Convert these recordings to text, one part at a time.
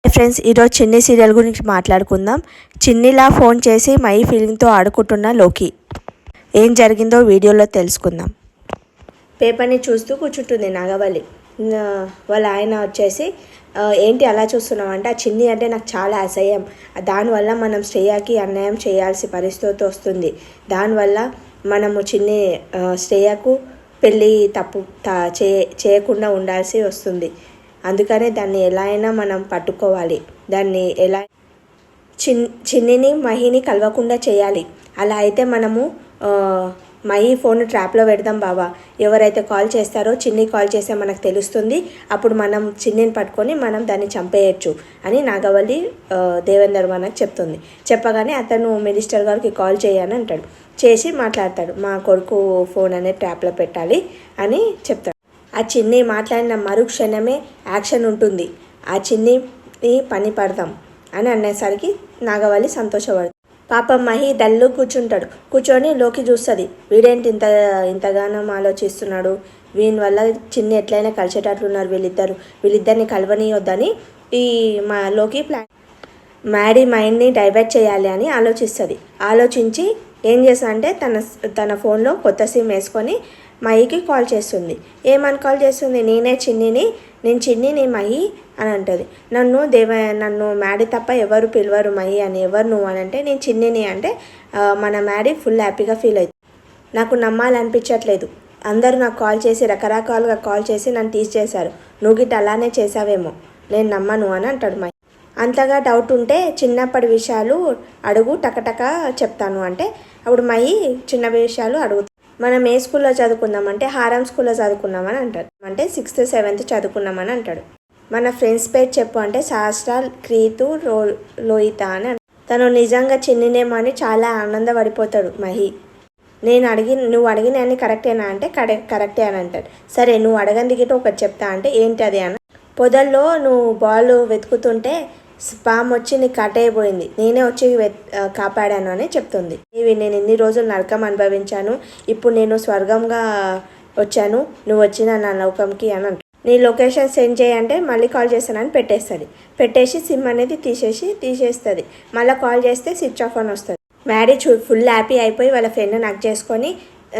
Friends, ఈరోజు చిన్ని serial గురించి మాట్లాడుకుందాం. చిన్నిలా ఫోన్ చేసి మై ఫీలింగ్తో ఆడుకుంటున్న లోకి ఏం జరిగిందో వీడియోలో తెలుసుకుందాం. పేపర్ని చూస్తూ కూర్చుంటుంది నాగవల్లి. వాళ్ళ ఆయన వచ్చేసి ఏంటి అలా చూస్తున్నాం అంటే, ఆ చిన్ని అంటే నాకు చాలా అసహ్యం, దానివల్ల మనం శ్రేయాకి అన్యాయం చేయాల్సి పరిస్థితి వస్తుంది, దానివల్ల మనము చిన్ని శ్రేయకు పెళ్ళి చేయకుండా ఉండాల్సి వస్తుంది, అందుకనే దాన్ని ఎలా అయినా మనం పట్టుకోవాలి, దాన్ని ఎలా చిన్నిని మహిని కలవకుండా చేయాలి. అలా అయితే మనము మహి ఫోన్ ట్రాప్లో పెడదాం బావా, ఎవరైతే కాల్ చేస్తారో చిన్ని కాల్ చేస్తే మనకు తెలుస్తుంది, అప్పుడు మనం చిన్నిని పట్టుకొని మనం దాన్ని చంపేయచ్చు అని నాగవల్లి దేవేందర్ మనకు చెప్తుంది. చెప్పగానే అతను మినిస్టర్ గారికి కాల్ చేయని అంటాడు. చేసి మాట్లాడతాడు, మా కొడుకు ఫోన్ అనేది ట్రాప్లో పెట్టాలి అని చెప్తాడు. ఆ చిన్ని మాట్లాడిన మరుక్షణమే యాక్షన్ ఉంటుంది, ఆ చిన్ని పని పడదాం అని అనేసరికి నాగవల్లి సంతోషపడుతుంది. పాపం మహి డల్లు కూర్చుంటాడు. కూర్చొని లోకి చూస్తుంది, వీడేంటి ఇంతగానం ఆలోచిస్తున్నాడు, వీని వల్ల చిన్ని ఎట్లయినా కలిసేటట్లున్నారు వీళ్ళిద్దరిని కలవనీయొద్దని ఈ మా లోకి మ్యాడీ మైండ్ని డైవర్ట్ చేయాలి అని ఆలోచించి ఏం చేస్తా అంటే తన ఫోన్లో కొత్త సిమ్ వేసుకొని మహికి కాల్ చేస్తుంది. ఏమని కాల్ చేస్తుంది, నేను చిన్నిని మహి అని అంటుంది. నన్ను మ్యాడీ తప్ప ఎవరు పిలవరు మహి అని, ఎవరు నువ్వు అని అంటే నేను చిన్నిని అంటే మన మ్యాడీ ఫుల్ హ్యాపీగా ఫీల్ అవుతుంది. నాకు నమ్మాలనిపించట్లేదు, అందరూ నాకు కాల్ చేసి రకరకాలుగా కాల్ చేసి నన్ను తీసేశారు, నువ్వు గిట్ట అలానే చేసావేమో, నేను నమ్మను అని అంటాడు మహి. అంతగా డౌట్ ఉంటే చిన్నప్పటి విషయాలు అడుగు, టకటక చెప్తాను అంటే అప్పుడు మహి చిన్న విషయాలు అడుగుతాడు. మనం ఏ స్కూల్లో చదువుకుందామంటే హారం స్కూల్లో చదువుకున్నామని అంటారు, అంటే 6th 7th చదువుకున్నామని అంటాడు. మన ఫ్రెండ్స్ పేరు చెప్పు అంటే శాస్త్ర, క్రీతు, లోహిత అని తను నిజంగా చిన్నినేమో అని చాలా ఆనందపడిపోతాడు మహి. నువ్వు అడిగిన అన్ని కరెక్టేనా అంటే కరెక్టే అని అంటాడు. సరే నువ్వు అడగని దిగితే ఒకటి చెప్తా అంటే ఏంటి అది అని, పొదల్లో నువ్వు బాల్ వెతుకుతుంటే స్పామ్ వచ్చి నీకు కట్టయిపోయింది, నేనే వచ్చి కాపాడాను అని చెప్తుంది. నేను ఇన్ని రోజులు నరకం అనుభవించాను, ఇప్పుడు నేను స్వర్గంగా వచ్చాను, నువ్వు వచ్చిన నా లోకంకి అని అంటాడు. నీ లొకేషన్ సెండ్ చేయంటే మళ్ళీ కాల్ చేస్తానని పెట్టేసి సిమ్ అనేది తీసేస్తుంది. మళ్ళీ కాల్ చేస్తే స్విచ్ ఆఫ్ అని వస్తుంది. మ్యాడీ ఫుల్ హ్యాపీ అయిపోయి వాళ్ళ ఫ్రెండ్ నాకు చేసుకొని,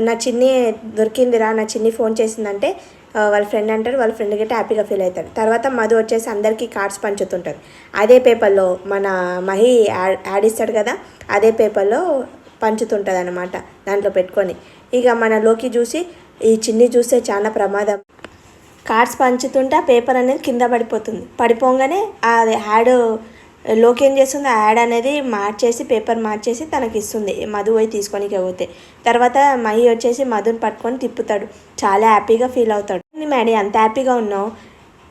నా చిన్ని దొరికిందిరా, నా చిన్ని ఫోన్ చేసిందంటే వాళ్ళ ఫ్రెండ్ అంటారు, వాళ్ళ ఫ్రెండ్ గిట్ట హ్యాపీగా ఫీల్ అవుతాడు. తర్వాత మధు వచ్చేసి అందరికీ కార్డ్స్ పంచుతుంటారు. అదే పేపర్లో మన మహి యాడ్ ఇస్తాడు కదా, అదే పేపర్లో పంచుతుంటుంది అన్నమాట, దాంట్లో పెట్టుకొని. ఇక మనలోకి చూసి ఈ చిన్ని చూస్తే చాలా ప్రమాదం, కార్డ్స్ పంచుతుంటే ఆ పేపర్ అనేది కింద పడిపోగానే అది యాడ్ లోకి ఏం చేస్తుంది, ఆ యాడ్ అనేది పేపర్ మార్చేసి తనకి ఇస్తుంది, మధు పోయి తీసుకొని పోతే. తర్వాత మహి వచ్చేసి మధుని పట్టుకొని తిప్పుతాడు, చాలా హ్యాపీగా ఫీల్ అవుతాడు. మ్యాడీ అంత హ్యాపీగా ఉన్నావు,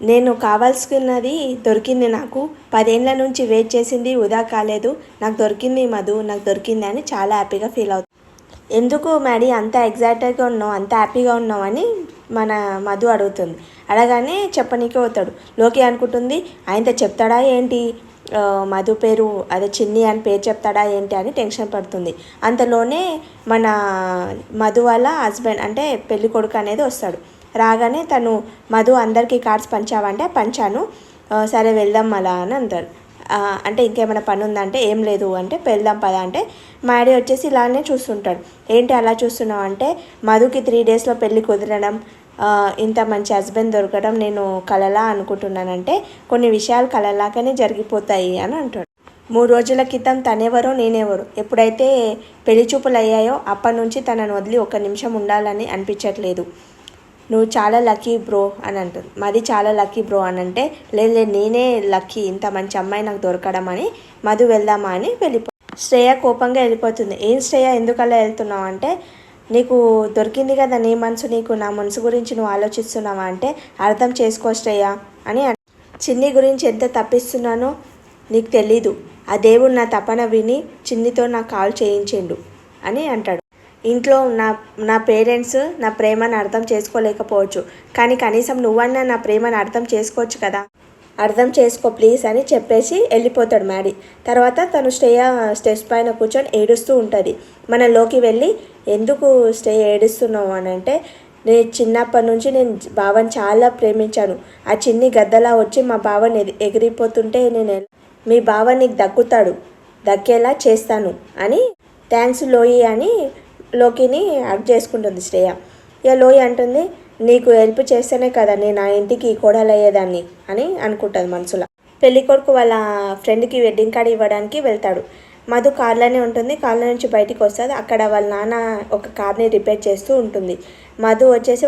నేను కావాల్సినది దొరికింది, నాకు 10 ఏళ్ళ నుంచి వెయిట్ చేసింది వృధా కాలేదు, నాకు దొరికింది మధు, నాకు దొరికింది అని చాలా హ్యాపీగా ఫీల్ అవుతాడు. ఎందుకు మ్యాడీ అంత ఎగ్జైటెడ్గా ఉన్నావు, అంత హ్యాపీగా ఉన్నావు అని మన మధు అడుగుతుంది. అడగానే చెప్పనీకే పోతాడు. లోకి అనుకుంటుంది, ఆయనతో చెప్తాడా ఏంటి, మధు పేరు అదే చిన్ని అని పేరు చెప్తాడా ఏంటి అని టెన్షన్ పడుతుంది. అంతలోనే మన మధు వాళ్ళ హస్బెండ్ అంటే పెళ్లి కొడుకు అనేది వస్తాడు. రాగానే తను మధు అందరికీ కార్డ్స్ పంచావంటే పంచాను, సరే వెళ్దాం అలా అని అంటారు. అంటే ఇంకేమైనా పని ఉందంటే ఏం లేదు అంటే వెళ్దాం పదా అంటే మ్యాడీ వచ్చేసి ఇలానే చూస్తుంటాడు. ఏంటి అలా చూస్తున్నావు అంటే, మధుకి 3 daysలో పెళ్ళి కుదరడం, ఇంత మంచి హస్బెండ్ దొరకడం నేను కలలా అనుకుంటున్నానంటే కొన్ని విషయాలు కలలాగానే జరిగిపోతాయి అని అంటాడు. 3 రోజుల క్రితం తనెవరో నేనెవరో ఎప్పుడైతే పెళ్లి చూపులు అయ్యాయో అప్పటి నుంచి తనను వదిలి 1 నిమిషం ఉండాలని అనిపించట్లేదు, నువ్వు చాలా లక్కీ బ్రో అని అంటుంది. మరి చాలా లక్కీ బ్రో అని అంటే లేదు నేనే లక్కీ, ఇంత మంచి అమ్మాయి నాకు దొరకడం అని మధు వెళ్దామా అని శ్రేయ కోపంగా వెళ్ళిపోతుంది. ఏం శ్రేయ ఎందుకలా వెళ్తున్నావు అంటే, నీకు దొరికింది కదా నీ మనసు, నీకు నా మనసు గురించి నువ్వు ఆలోచిస్తున్నావా అంటే అర్థం చేసుకో శ్రేయ అని. చిన్ని గురించి ఎంత తప్పిస్తున్నానో నీకు తెలీదు, ఆ దేవుడు నా తపన విని చిన్నితో నాకు కాల్ చేయించిండు అని అంటాడు. ఇంట్లో నా పేరెంట్స్ నా ప్రేమను అర్థం చేసుకోలేకపోవచ్చు, కానీ కనీసం నువ్వన్నా నా ప్రేమను అర్థం చేసుకోవచ్చు కదా, అర్థం చేసుకో ప్లీజ్ అని చెప్పేసి వెళ్ళిపోతాడు మ్యాడీ. తర్వాత తను స్టేజ్ పైన కూర్చొని ఏడుస్తూ ఉంటుంది. మనలోకి వెళ్ళి ఎందుకు ఏడుస్తున్నావు అని అంటే, నేను చిన్నప్పటి నుంచి నేను బావని చాలా ప్రేమించాను. ఆ చిన్ని గద్దలా వచ్చి మా బావని ఎగిరిపోతుంటే మీ బావ నీకు దక్కేలా చేస్తాను అని థ్యాంక్స్ లోయి అని లోకిని హగ్ చేసుకుంటుంది శ్రేయ. ఇక లోయి అంటుంది, నీకు హెల్ప్ చేస్తేనే కదా నేను ఆ ఇంటికి కోడలయ్యేదాన్ని అని అనుకుంటుంది మనసులో. పెళ్ళికొడుకు వాళ్ళ ఫ్రెండ్కి వెడ్డింగ్ కార్డ్ ఇవ్వడానికి వెళ్తాడు. మధు కార్లోనే ఉంటుంది. కార్లో నుంచి బయటికి వస్తుంది. అక్కడ వాళ్ళ నాన్న ఒక కార్ని రిపేర్ చేస్తూ ఉంటుంది. మధు వచ్చేసి